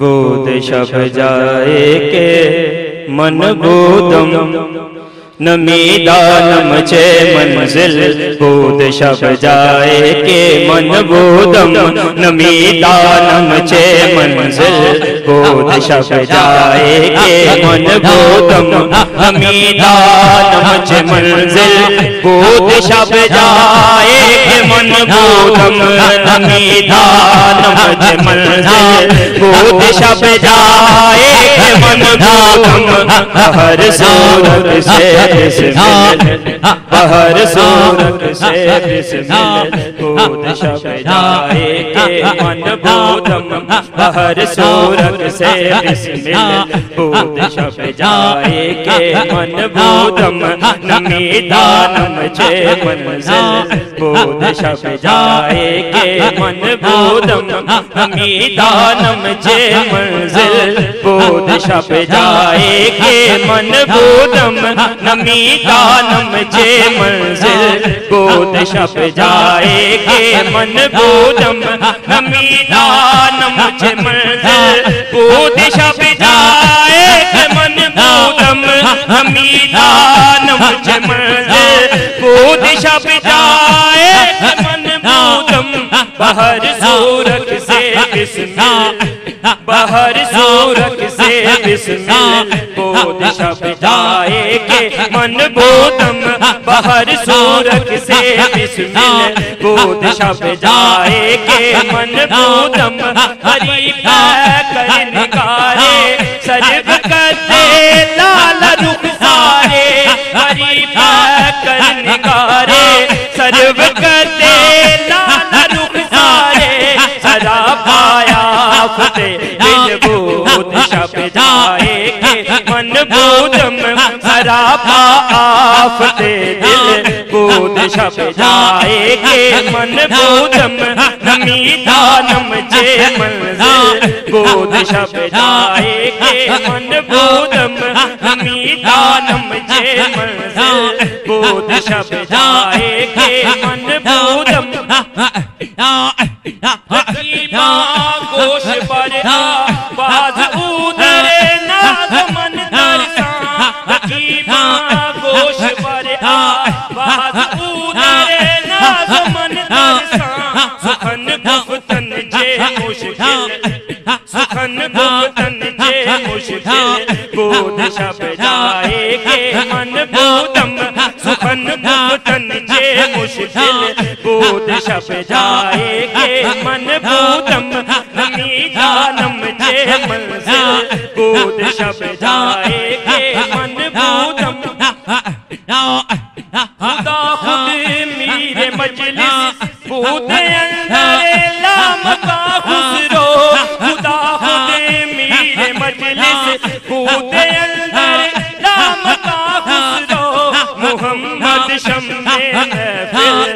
بود شب جائے کے من بودم نمیدانم چے منزل بود شب جائے کے من بودم نمیدانم چے منزل بود شب جائے کے من بودم نمیدانم چے منزل بود شب جائے کے من بودم نمیدانم چے منزل بود شب جائے کے من بودم ہر صورت سے بہر صورت سے بسمل بود شب جائے کے من بودم بہر صورت سے بسمل بود شب جائے کے من بودم نمیدانم چے منزل بود شب جائے کے من بودم نمیدانم چے منزل بود شب جائے کے من بودم نمیدانم چے منزل بود شب جائے کے من بودم نمیدانم چے منزل بود شب جائے کے من بودم نمیدانم چے منزل بود شب جائے کے من بودم بہر صورت سے بسمل بہر صورت سے بسمل بود شب جائے کے من بودم بہر صورت سے بسمل بود شب جائے کے من بودم غریب کر نکارے سرب کرتے لال رخسارے غریب کر نکارے سرب کرتے لال رخسارے سرا پایا فتح دل بود شب جائے کے من بودم سراپا آفت دل بود شب جائے کے من بودم نمیدانم چے منزل بود شب جائے کے من بودم نمیدانم چے منزل بود شب جائے کے من بودم حکیماں گوش پر باز اودرے نازمن ترساں حکیماں گوش پر باز اودرے نازمن ترساں سخن گفتن جے مشکل سخن گفتن جے مشکل بود شب جائے کے من بودم سخن گفتن جے مشکل بود شب جائے کے من بودم نمیدانم چے منزل بود شب جائے کے من بودم خدا خود میرے مجلس بود اندر لامکا خسرو خدا خود میرے مجلس بود اندر لامکا خسرو محمد شمع محفل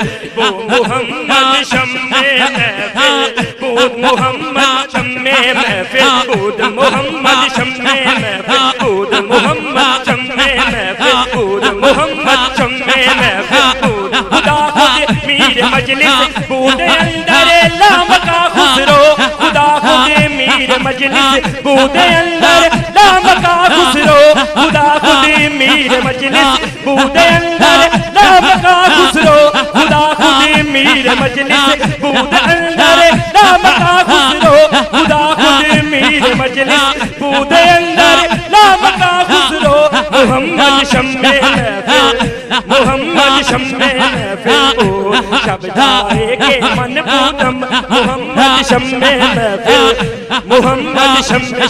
محمد شمع محفل بود محمد شمع محفل بود محمد شمع محفل بود محمد شمع محفل بود محمد شمع محفل بود خدا خود میر مجلس بود اندر لامکا خسرو خدا خود میر مجلس بود اندر لامکا خسرو خدا خود میر مجلس بود اندر لامکا خسرو خدا خود میر مجلس بود اندر لامکا خسرو خدا خود میر مجلس بود اندر لامکا خسرو محمد شمع محفل محمد شمع محفل بود شب جائے کے من بودم محمد شمع محفل محمد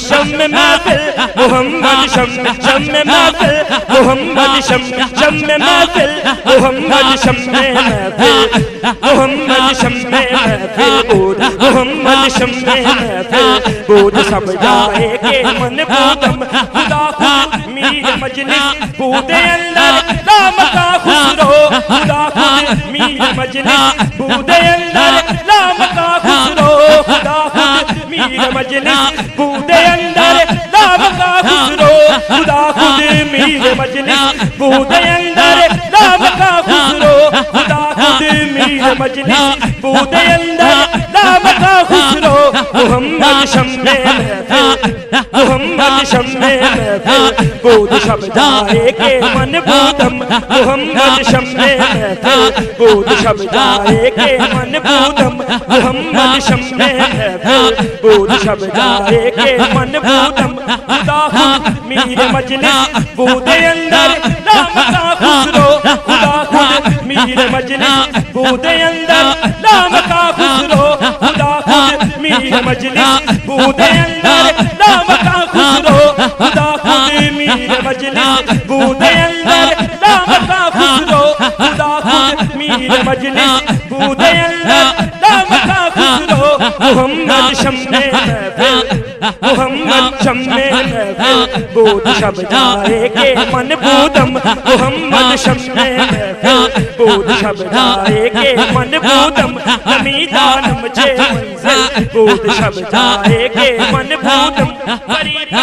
شمع محفل محمد شم محفل محمد شم محفل محمد شم محفل محمد شم محفل بود محمد شم محفل بود سب جائے کہ من بودم خدا خود میر مجلس بود اندر نام کا خسرو خدا خود میر مجلس بود اندر نام کا خسرو خدا خود میر مجلس بود اندر نام کا خسرو خدا خود میر مجلس بود اندر نام کا خسرو خدا خود میر مجلس بود اندر نام کا خسرو محمد شم محفل محمد شم محفل بود شب جائے کہ من بودم محمد شم محفل بود شب جائے کہ من بودم محمد شم محفل بود شب جائے کہ من بودم خدا خود میر مجلس بود اندر نام کا خسرو خدا خود میر مجلس بود اندر نام کا خسرو خدا خود میر مجلس بود اندر نام کا خسرو خدا خود میر مجلس بود اندر نام کا خسرو خدا خود میر مجلس بود اندر نام کا خسرو محمد شم محفل محمد شم محفل بود شب جائے کہ من بودم محمد شم محفل بود شب جائے کہ من بودم نمی دانم چے منزل بود شب جائے کہ من بودم فرید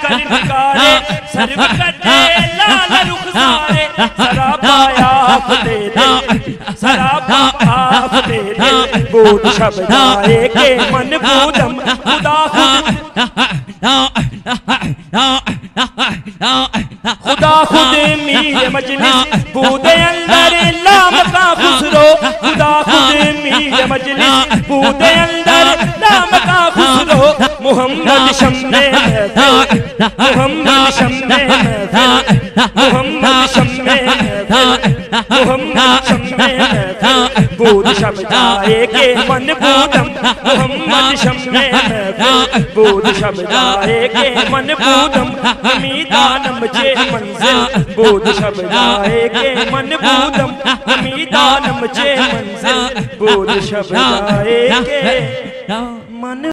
کر نگارے سرو کٹے لال رخسارے سراپا آفتے دل سراپا آفتے دل بود شب جائے کہ من بودم خدا خود خدا خود میر مجلس بود اندر نام کا خسرو خدا خود میر مجلس بود اندر نام کا خسرو محمد شم محفل محمد شم محفل محمد شم محفل محمد شم محفل بود شب جائے کہ من بودم محمد شم محفل بود شب جائے کہ من بودم امیدانم چے منزل بود شب جائے کہ من بودم امیدانم چے منزل بود شب جائے کہ من